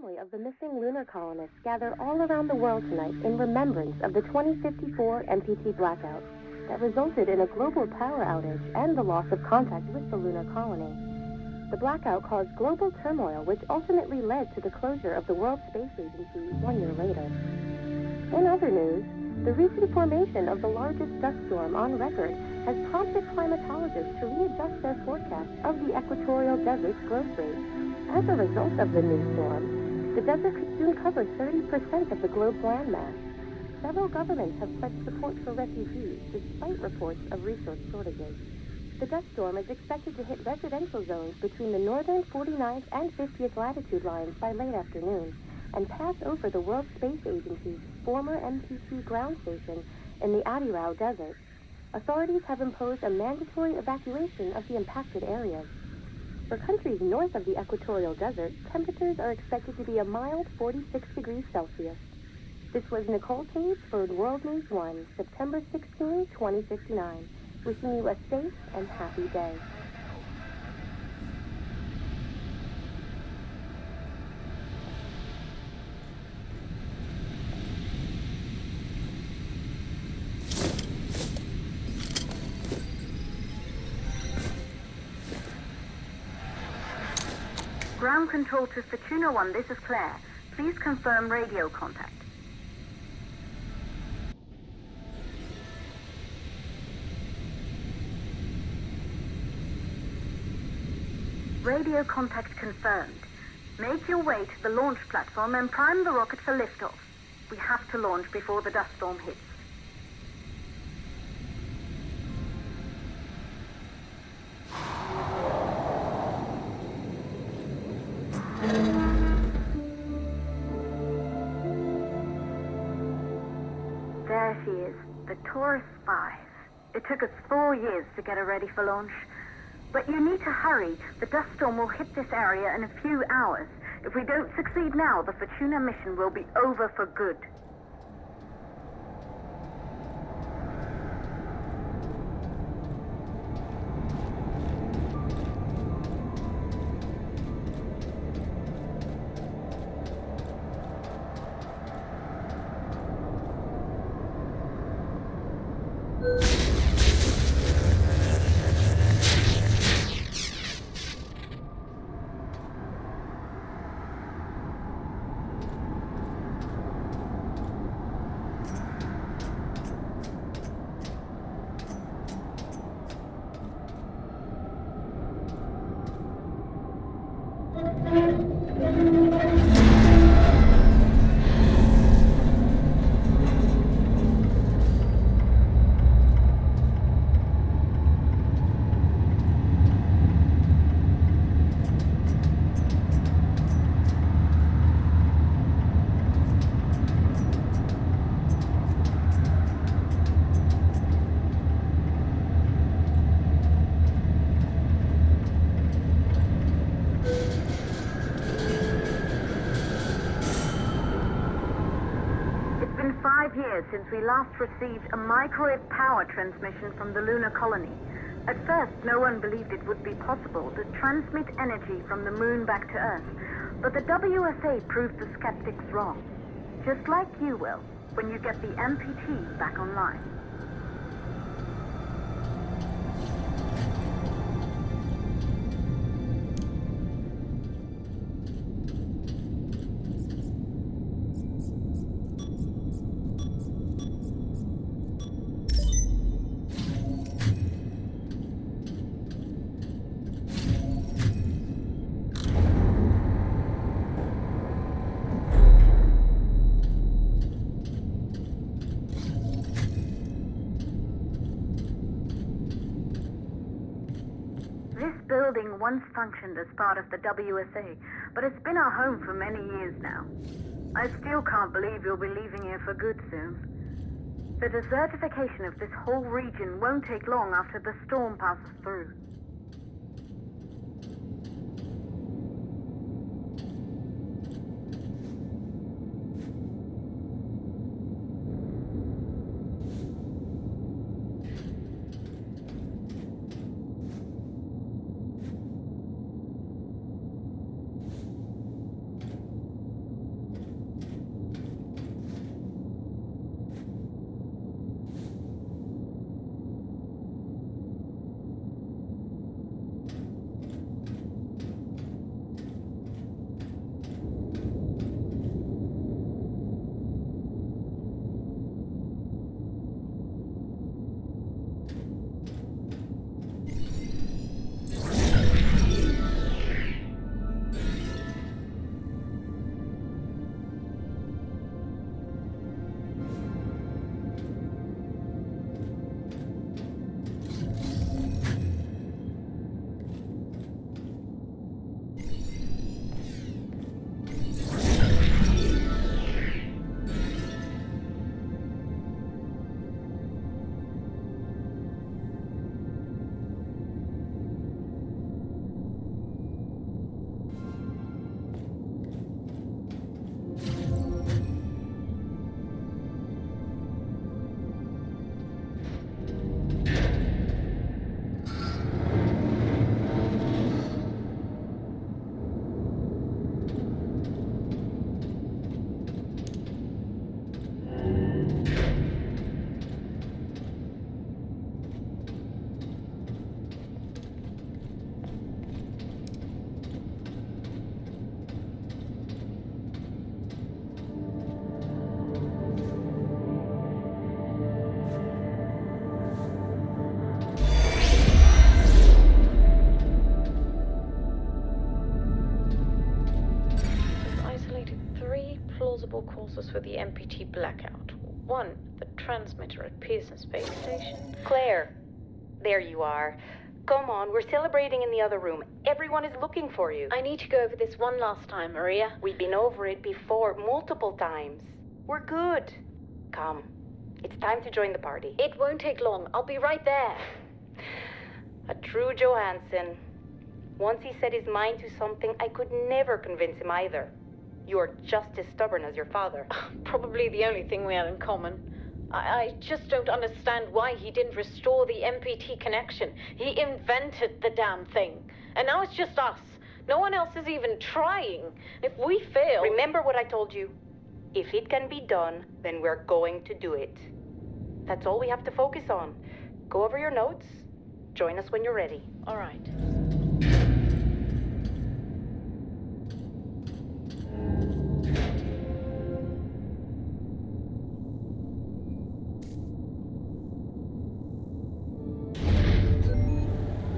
family of the missing lunar colonists gather all around the world tonight in remembrance of the 2054 MPT blackout that resulted in a global power outage and the loss of contact with the lunar colony. The blackout caused global turmoil, which ultimately led to the closure of the World Space Agency 1 year later. In other news, the recent formation of the largest dust storm on record has prompted climatologists to readjust their forecast of the equatorial desert's growth rate. As a result of the new storm, the desert could soon cover 30% of the globe's landmass. Several governments have pledged support for refugees, despite reports of resource shortages. The dust storm is expected to hit residential zones between the northern 49th and 50th latitude lines by late afternoon, and pass over the World Space Agency's former MPT ground station in the Adirau Desert. Authorities have imposed a mandatory evacuation of the impacted areas. For countries north of the equatorial desert, temperatures are expected to be a mild 46 degrees Celsius. This was Nicole Cage for World News 1, September 16, 2059. Wishing you a safe and happy day. Ground control to Fortuna 1, this is Claire. Please confirm radio contact. Radio contact confirmed. Make your way to the launch platform and prime the rocket for liftoff. We have to launch before the dust storm hits. There she is, the Taurus 5. It took us 4 years to get her ready for launch. But you need to hurry. The dust storm will hit this area in a few hours. If we don't succeed now, the Fortuna mission will be over for good. Since we last received a microwave power transmission from the lunar colony. At first, no one believed it would be possible to transmit energy from the moon back to Earth, but the WSA proved the skeptics wrong. Just like you will, when you get the MPT back online. Building once functioned as part of the WSA, but it's been our home for many years now. I still can't believe you'll be leaving here for good soon. The desertification of this whole region won't take long after the storm passes through. possible causes for the MPT blackout. 1, the transmitter at Pearson Space Station. Claire, there you are. Come on, we're celebrating in the other room. Everyone is looking for you. I need to go over this one last time, Maria. We've been over it before, multiple times. We're good. Come, it's time to join the party. It won't take long. I'll be right there. A true Johansson. Once he set his mind to something, I could never convince him either. You're just as stubborn as your father. Probably the only thing we had in common. I just don't understand why he didn't restore the MPT connection. He invented the damn thing. And now it's just us. No one else is even trying. If we fail... Remember what I told you. If it can be done, then we're going to do it. That's all we have to focus on. Go over your notes. Join us when you're ready. All right.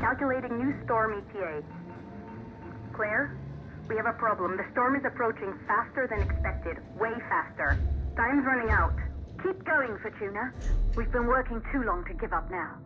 Calculating new storm ETA. Claire, we have a problem. The storm is approaching faster than expected. Way faster. Time's running out. Keep going, Fortuna. We've been working too long to give up now.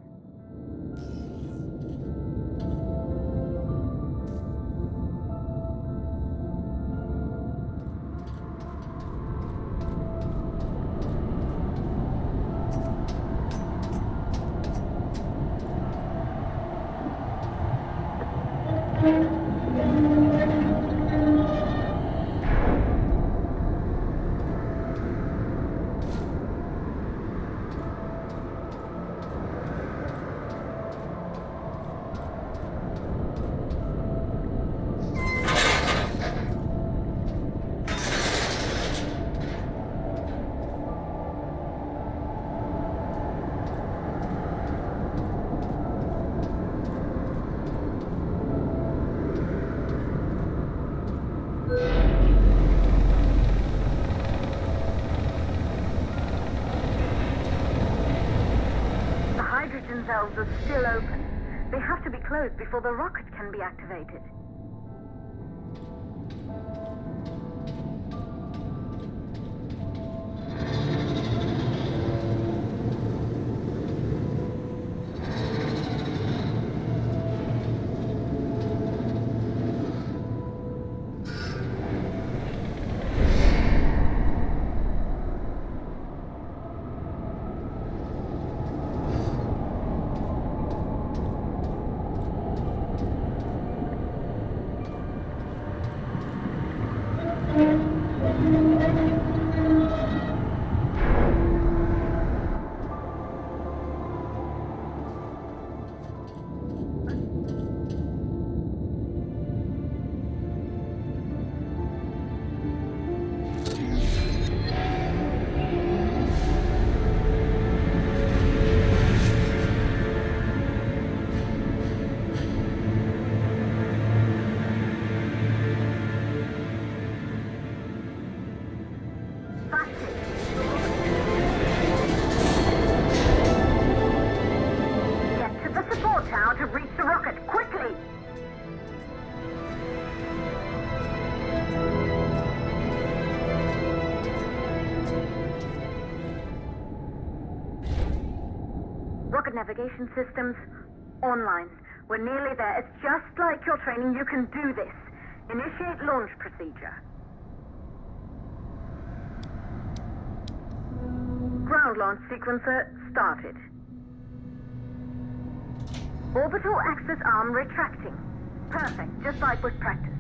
Valves are still open. They have to be closed before the rocket can be activated. Navigation systems online. We're nearly there. It's just like your training. You can do this. Initiate launch procedure. Ground launch sequencer started. Orbital axis arm retracting. Perfect, just like was practiced.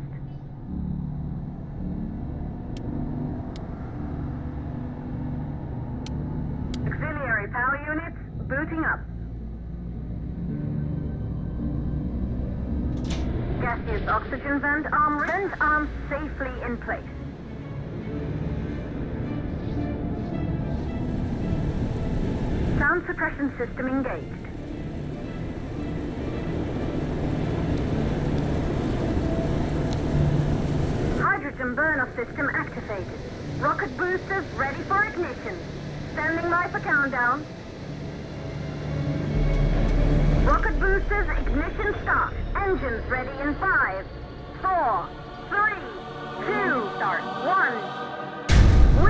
Auxiliary power units booting up. Gaseous oxygen vent arm safely in place. Sound suppression system engaged. Hydrogen burn-off system activated. Rocket boosters ready for ignition. Standing by for countdown. Rocket boosters ignition start. Engines ready in 5, 4, 3, 2, start. 1.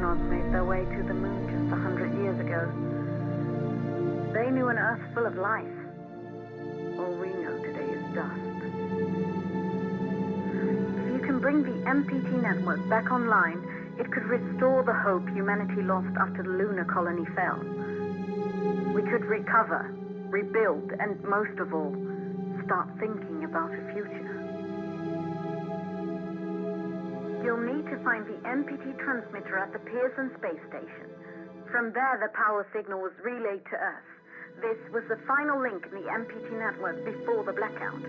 astronauts made their way to the moon just 100 years ago. They knew an Earth full of life. All we know today is dust. If you can bring the MPT network back online, it could restore the hope humanity lost after the lunar colony fell. We could recover, rebuild, and most of all, start thinking about a future. You'll need to find the MPT transmitter at the Pearson space station. From there, the power signal was relayed to Earth. This was the final link in the MPT network before the blackout.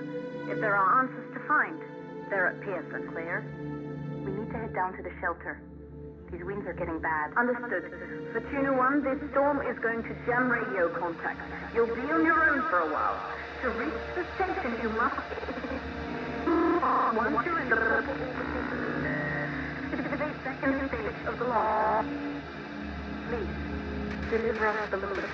If there are answers to find, they're at Pearson. Claire, we need to head down to the shelter. These winds are getting bad. Understood. For Tuna 1, this storm is going to jam radio contact. You'll be on your own for a while. To reach the station, you must... Once you're in the... second stage of the launch. Please, deliver us the loop.